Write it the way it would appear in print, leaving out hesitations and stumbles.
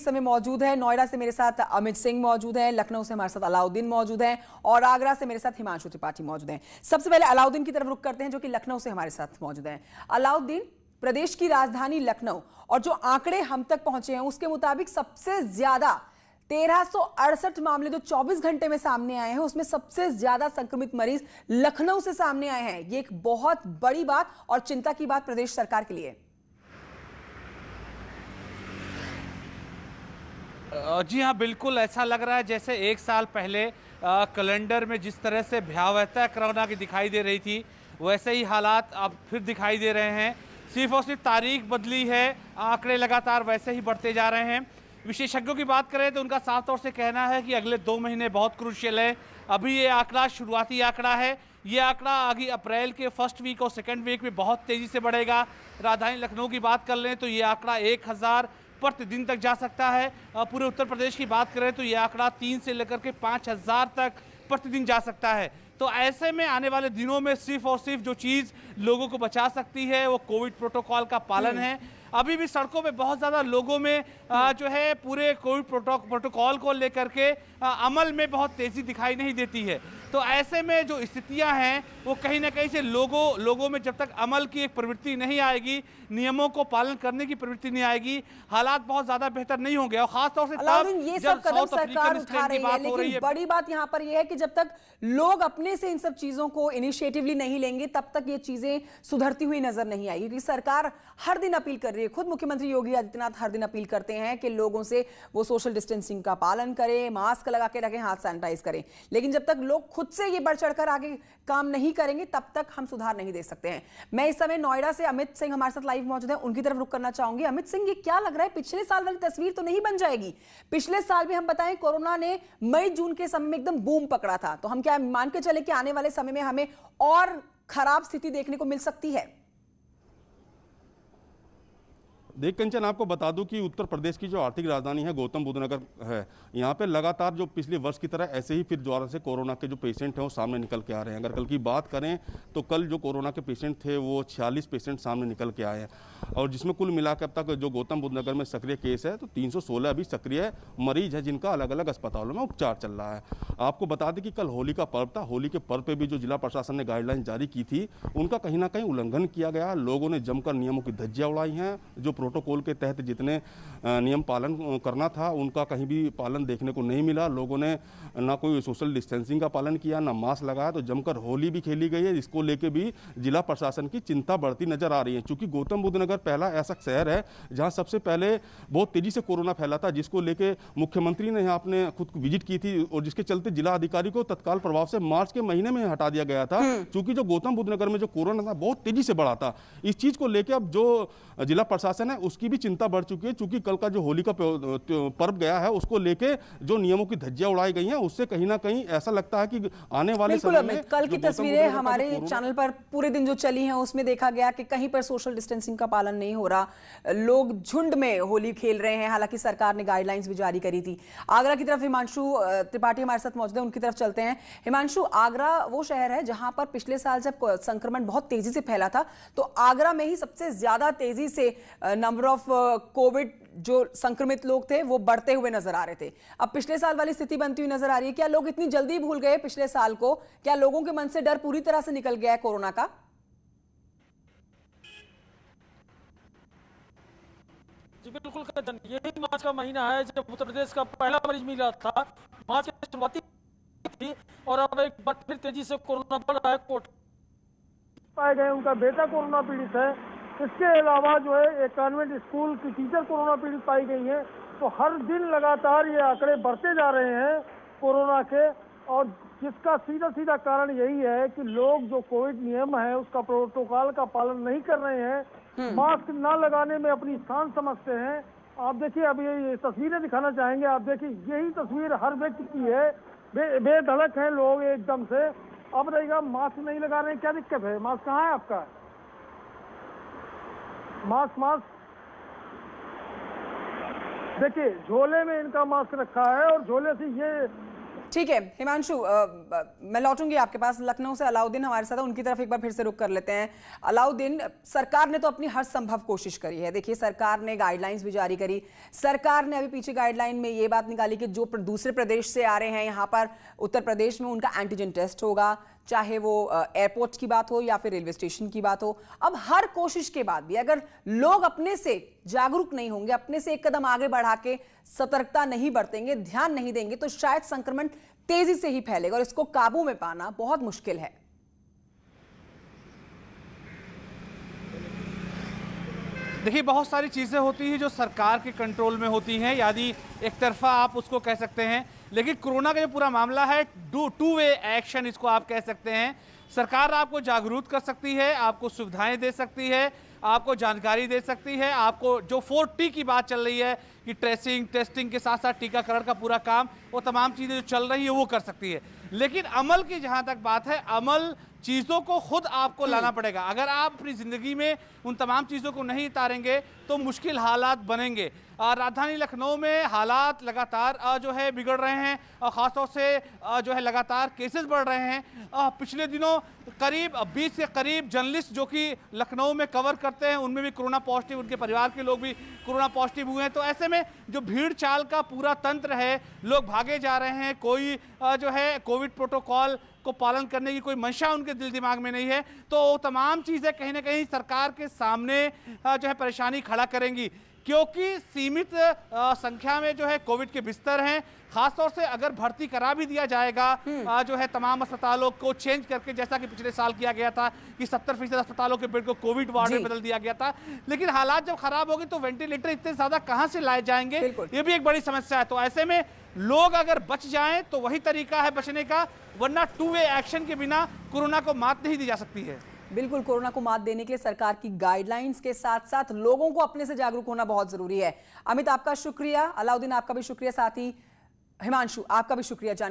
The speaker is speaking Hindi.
समय मौजूद है। नोएडा से मेरे साथ अमित सिंह मौजूद है, लखनऊ से हमारे साथ अलाउद्दीन मौजूद है और आगरा से मेरे साथ हिमांशु त्रिपाठी मौजूद हैं। सबसे पहले अलाउद्दीन की तरफ रुख करते हैं जो कि लखनऊ से हमारे साथ मौजूद हैं। अलाउद्दीन, प्रदेश की राजधानी लखनऊ और जो आंकड़े हम तक पहुंचे हैं उसके मुताबिक सबसे ज्यादा 1368 मामले जो 24 घंटे में सामने आए हैं उसमें सबसे ज्यादा संक्रमित मरीज लखनऊ से सामने आए हैं। ये एक बहुत बड़ी बात और चिंता की बात प्रदेश सरकार के लिए। जी हाँ, बिल्कुल ऐसा लग रहा है जैसे एक साल पहले कैलेंडर में जिस तरह से भयावहता कोरोना की दिखाई दे रही थी वैसे ही हालात अब फिर दिखाई दे रहे हैं। सिर्फ और सिर्फ तारीख बदली है, आंकड़े लगातार वैसे ही बढ़ते जा रहे हैं। विशेषज्ञों की बात करें तो उनका साफ तौर से कहना है कि अगले 2 महीने बहुत क्रूशियल है। अभी ये आंकड़ा शुरुआती आंकड़ा है। ये आंकड़ा आगे अप्रैल के फर्स्ट वीक और सेकेंड वीक में बहुत तेज़ी से बढ़ेगा। राजधानी लखनऊ की बात कर लें तो ये आंकड़ा 1000 प्रतिदिन तक जा सकता है। पूरे उत्तर प्रदेश की बात करें तो ये आंकड़ा 3 से लेकर के 5000 तक प्रतिदिन जा सकता है। तो ऐसे में आने वाले दिनों में सिर्फ और सिर्फ जो चीज़ लोगों को बचा सकती है वो कोविड प्रोटोकॉल का पालन है। अभी भी सड़कों पे बहुत ज़्यादा लोगों में जो है पूरे कोविड प्रोटोकॉल को लेकर के अमल में बहुत तेज़ी दिखाई नहीं देती है। तो ऐसे में जो स्थितियां हैं वो कहीं ना कहीं से लोगों में जब तक अमल की एक प्रवृत्ति नहीं आएगी, नियमों को पालन करने की प्रवृत्ति नहीं आएगी, हालात बहुत ज़्यादा बेहतर नहीं होंगे। और खासतौर से ये सब कदम सरकार उठा रही है, लेकिन बड़ी बात यहाँ पर यह है कि जब तक लोग अपने से इन सब चीजों को इनिशिएटिवली नहीं लेंगे तब तक ये चीजें सुधरती हुई नजर नहीं आएगी। क्योंकि सरकार हर दिन अपील कर रही है, खुद मुख्यमंत्री योगी आदित्यनाथ हर दिन अपील करते हैं कि लोगों से वो सोशल डिस्टेंसिंग का पालन करें, मास्क लगा के रखें, हाथ सैनिटाइज करें। लेकिन जब तक लोग खुद से ये बढ़ चढ़कर आगे काम नहीं करेंगे तब तक हम सुधार नहीं दे सकते हैं। मैं इस समय नोएडा से अमित सिंह हमारे साथ लाइव मौजूद है, उनकी तरफ रुख करना चाहूंगी। अमित सिंह, ये क्या लग रहा है पिछले साल वाली तस्वीर तो नहीं बन जाएगी? पिछले साल भी हम बताएं कोरोना ने मई जून के समय में एकदम बूम पकड़ा था, तो हम क्या मान के चले कि आने वाले समय में हमें और खराब स्थिति देखने को मिल सकती है? देख कंचन, आपको बता दूं कि उत्तर प्रदेश की जो आर्थिक राजधानी है गौतम बुद्ध नगर है। यहाँ पे लगातार जो पिछले वर्ष की तरह ऐसे ही फिर दोबारा से कोरोना के जो पेशेंट हैं वो सामने निकल के आ रहे हैं। अगर कल की बात करें तो कल जो कोरोना के पेशेंट थे वो 46 पेशेंट सामने निकल के आए हैं और जिसमें कुल मिलाकर अब तक जो गौतम बुद्ध नगर में सक्रिय केस है तो 316 अभी सक्रिय मरीज है जिनका अलग अलग अस्पतालों में उपचार चल रहा है। आपको बता दें कि कल होली का पर्व था। होली के पर्व पर भी जो जिला प्रशासन ने गाइडलाइन जारी की थी उनका कहीं ना कहीं उल्लंघन किया गया। लोगों ने जमकर नियमों की धज्जियां उड़ाई हैं। जो प्रोटोकॉल के तहत जितने नियम पालन करना था उनका कहीं भी पालन देखने को नहीं मिला। लोगों ने ना कोई सोशल डिस्टेंसिंग का पालन किया, ना मास्क लगाया, तो जमकर होली भी खेली गई है। इसको लेके भी जिला प्रशासन की चिंता बढ़ती नजर आ रही है। क्योंकि गौतम बुद्ध नगर पहला ऐसा शहर है जहां सबसे पहले बहुत तेजी से कोरोना फैला था, जिसको लेके मुख्यमंत्री ने यहाँ अपने खुद विजिट की थी और जिसके चलते जिला अधिकारी को तत्काल प्रभाव से मार्च के महीने में हटा दिया गया था। क्योंकि जो गौतम बुद्ध नगर में जो कोरोना था बहुत तेजी से बढ़ा था। इस चीज को लेकर अब जो जिला प्रशासन है उसकी भी चिंता बढ़ चुकी है। चूंकि कल का जो होली का पर्व गया है उसको लेके जो नियमों की धज्जियां उड़ाई गई हैं उससे कहीं ना कहीं ऐसा लगता है कि आने वाले समय में कल की तस्वीरें हमारे चैनल पर पूरे दिन जो चली हैं उसमें देखा गया कि कहीं पर सोशल डिस्टेंसिंग का पालन नहीं हो रहा, लोग झुंड में होली खेल रहे हैं। हालांकि सरकार ने गाइडलाइंस भी जारी करी थी। आगरा की तरफ हिमांशु त्रिपाठी हमारे साथ मौजूद है, उनकी तरफ चलते हैं। हिमांशु, आगरा वो शहर है जहां पर पिछले साल जब संक्रमण बहुत तेजी से फैला था तो आगरा में ही सबसे ज्यादा तेजी से नंबर ऑफ कोविड जो संक्रमित लोग थे वो बढ़ते हुए नजर आ रहे थे। अब पिछले साल वाली स्थिति बनती हुई नजर आ रही है। क्या लोग इतनी जल्दी भूल गए पिछले साल को? क्या लोगों के मन से डर पूरी तरह से निकल गया है कोरोना का? जी बिल्कुल, यही मार्च का महीना है जब उत्तर प्रदेश का पहला मरीज मिला था। मार्च की शुरुआती थी और अब एक बार फिर तेजी से कोरोना बढ़ रहा है। पाए गए उनका बेटा कोरोना पीड़ित है। इसके अलावा जो है एक कॉन्वेंट स्कूल की टीचर कोरोना पीड़ित पाई गई है। तो हर दिन लगातार ये आंकड़े बढ़ते जा रहे हैं कोरोना के, और जिसका सीधा सीधा कारण यही है कि लोग जो कोविड नियम है उसका प्रोटोकॉल का पालन नहीं कर रहे हैं, मास्क ना लगाने में अपनी शान समझते हैं। आप देखिए, अब ये तस्वीरें दिखाना चाहेंगे। आप देखिए, यही तस्वीर हर व्यक्ति की है। बेधड़क है लोग एकदम से। अब रहेगा मास्क नहीं लगा रहे हैं, क्या दिक्कत है? मास्क कहाँ है आपका? मास्क देखिए, झोले में इनका मास्क रखा है और झोले से ये ठीक है हिमांशु, मैं लौटूंगी आपके पास। लखनऊ से अलाउद्दीन हमारे साथ है, उनकी तरफ एक बार फिर से रुक कर लेते हैं। अलाउद्दीन, सरकार ने तो अपनी हर संभव कोशिश करी है। देखिए, सरकार ने गाइडलाइंस भी जारी करी। सरकार ने अभी पीछे गाइडलाइन में ये बात निकाली कि जो दूसरे प्रदेश से आ रहे हैं यहाँ पर उत्तर प्रदेश में, उनका एंटीजन टेस्ट होगा, चाहे वो एयरपोर्ट की बात हो या फिर रेलवे स्टेशन की बात हो। अब हर कोशिश के बाद भी अगर लोग अपने से जागरूक नहीं होंगे, अपने से एक कदम आगे बढ़ा के सतर्कता नहीं बरतेंगे, ध्यान नहीं देंगे, तो शायद संक्रमण तेजी से ही फैलेगा और इसको काबू में पाना बहुत मुश्किल है। देखिए, बहुत सारी चीज़ें होती हैं जो सरकार के कंट्रोल में होती हैं, यानी एक तरफा आप उसको कह सकते हैं। लेकिन कोरोना का जो पूरा मामला है, टू वे एक्शन इसको आप कह सकते हैं। सरकार आपको जागरूक कर सकती है, आपको सुविधाएं दे सकती है, आपको जानकारी दे सकती है, आपको जो 4T की बात चल रही है कि ट्रेसिंग टेस्टिंग के साथ साथ टीकाकरण का पूरा काम, वो तमाम चीज़ें जो चल रही है वो कर सकती है। लेकिन अमल की जहाँ तक बात है, अमल चीज़ों को खुद आपको लाना पड़ेगा। अगर आप अपनी ज़िंदगी में उन तमाम चीज़ों को नहीं उतारेंगे तो मुश्किल हालात बनेंगे। राजधानी लखनऊ में हालात लगातार जो है बिगड़ रहे हैं और ख़ासतौर से जो है लगातार केसेस बढ़ रहे हैं। पिछले दिनों करीब 20 के करीब जर्नलिस्ट जो कि लखनऊ में कवर करते हैं, उनमें भी कोरोना पॉजिटिव, उनके परिवार के लोग भी कोरोना पॉजिटिव हुए हैं। तो ऐसे में जो भीड़ चाल का पूरा तंत्र है, लोग भागे जा रहे हैं, कोई जो है कोविड प्रोटोकॉल को पालन करने की कोई मंशा उनके दिल दिमाग में नहीं है। तो तमाम चीज़ें कहीं ना कहीं सरकार के सामने जो है परेशानी खड़ा करेंगी, क्योंकि सीमित संख्या में जो है कोविड के बिस्तर हैं। खासतौर से अगर भर्ती करा भी दिया जाएगा जो है तमाम अस्पतालों को चेंज करके, जैसा कि पिछले साल किया गया था कि 70% अस्पतालों के बेड को कोविड वार्ड में बदल दिया गया था। लेकिन हालात जब खराब होगी तो वेंटिलेटर इतने ज्यादा कहां से लाए जाएंगे, ये भी एक बड़ी समस्या है। तो ऐसे में लोग अगर बच जाएं तो वही तरीका है बचने का, वरना टू वे एक्शन के बिना कोरोना को मात नहीं दी जा सकती है। बिल्कुल, कोरोना को मात देने के लिए सरकार की गाइडलाइंस के साथ साथ लोगों को अपने से जागरूक होना बहुत जरूरी है। अमित, आपका शुक्रिया। अलाउद्दीन, आपका भी शुक्रिया। साथ ही हिमांशु, आपका भी शुक्रिया जानकारी